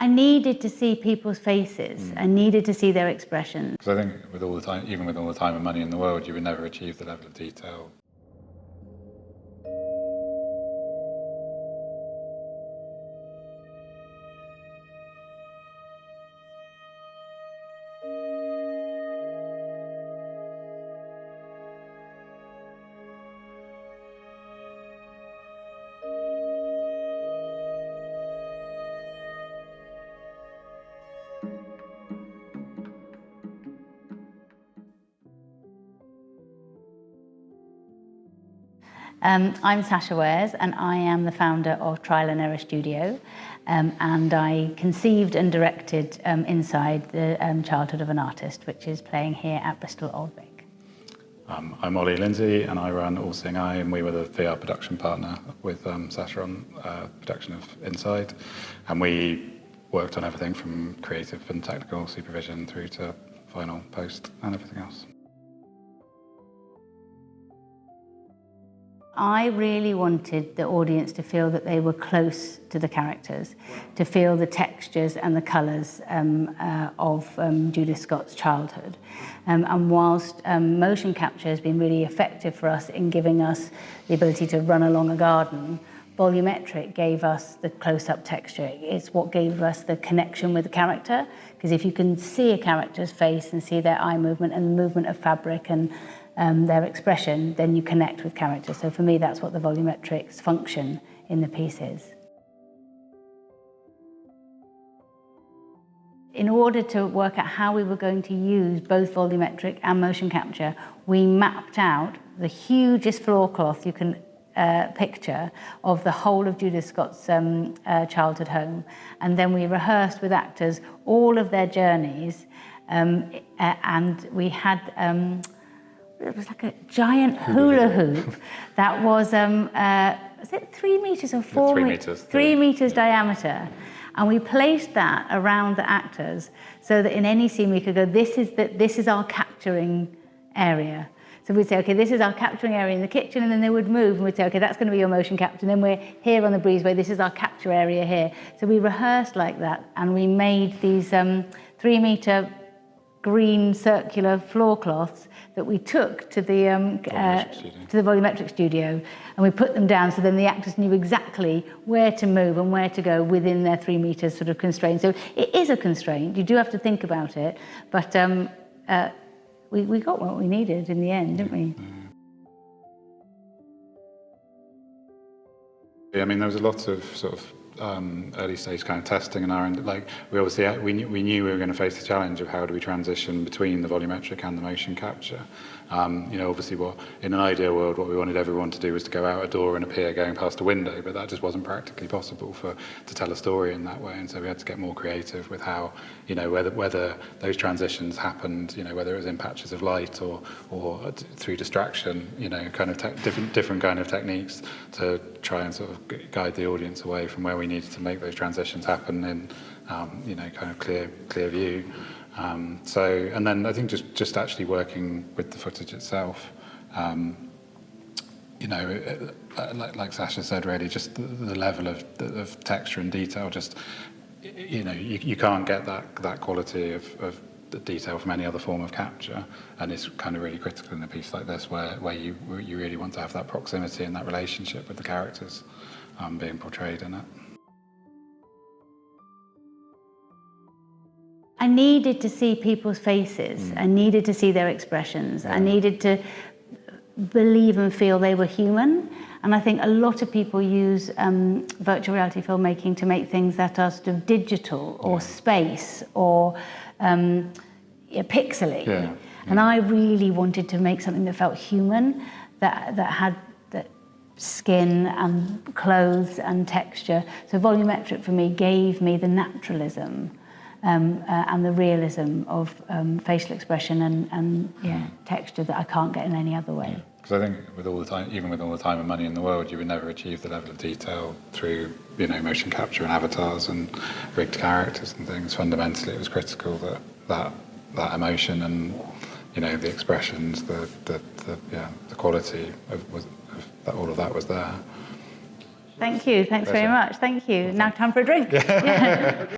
I needed to see people's faces. I needed to see their expressions. Because I think with all the time, even with all the time and money in the world, you would never achieve the level of detail. I'm Sacha Wares, and I am the founder of Trial and Error Studio, and I conceived and directed Inside the Childhood of an Artist, which is playing here at Bristol Old Vic. I'm Ollie Lindsey, and I run All Seeing Eye, and we were the VR production partner with Sacha on production of Inside, and we worked on everything from creative and technical supervision through to final post and everything else. I really wanted the audience to feel that they were close to the characters, to feel the textures and the colours of Judith Scott's childhood. And whilst motion capture has been really effective for us in giving us the ability to run along a garden, Volumetric gave us the close-up texture. It's what gave us the connection with the character, because if you can see a character's face and see their eye movement and the movement of fabric and their expression, then you connect with characters. So for me, that's what the Volumetric's function in the piece is. In order to work out how we were going to use both volumetric and motion capture, we mapped out the hugest floor cloth you can picture of the whole of Judith Scott's childhood home. And then we rehearsed with actors all of their journeys, and we had it was like a giant hula hoop that was it 3 meters or 4 meters? 3 meters diameter. And we placed that around the actors so that in any scene we could go, this is our capturing area. So we'd say, okay, this is our capturing area in the kitchen, and then they would move, and we'd say, okay, that's going to be your motion capture, and then we're here on the breezeway, this is our capture area here. So we rehearsed like that, and we made these 3 meter green circular floor cloths that we took to the volumetric studio, and we put them down so then the actors knew exactly where to move and where to go within their 3 meters sort of constraint. So it is a constraint, you do have to think about it, but we got what we needed in the end, didn't we? Yeah, I mean, there was a lot of sort of early stage kind of testing in our end. Like we knew we were going to face the challenge of how do we transition between the volumetric and the motion capture. You know, obviously, in an ideal world, what we wanted everyone to do was to go out a door and appear going past a window, but that just wasn't practically possible to tell a story in that way. And so we had to get more creative with how, you know, whether those transitions happened, you know, whether it was in patches of light or through distraction, you know, kind of different kind of techniques to try and sort of guide the audience away from where we needed to make those transitions happen in, you know, kind of clear view. So, and then I think just actually working with the footage itself, you know, like Sacha said, really just the level of texture and detail, just, you know, you can't get that quality of the detail from any other form of capture, and it's kind of really critical in a piece like this where you really want to have that proximity and that relationship with the characters being portrayed in it. I needed to see people's faces. I needed to see their expressions. I needed to believe and feel they were human. And I think a lot of people use virtual reality filmmaking to make things that are sort of digital or space or pixely. Yeah. And I really wanted to make something that felt human, that had that skin and clothes and texture. So volumetric for me gave me the naturalism and the realism of facial expression and texture that I can't get in any other way. Because I think with all the time, even with all the time and money in the world, you would never achieve the level of detail through, you know, motion capture and avatars and rigged characters and things. Fundamentally, it was critical that emotion and, you know, the expressions, the quality of that, all of that was there. Thank you. Thanks very much. Thank you. Now time for a drink. Yeah.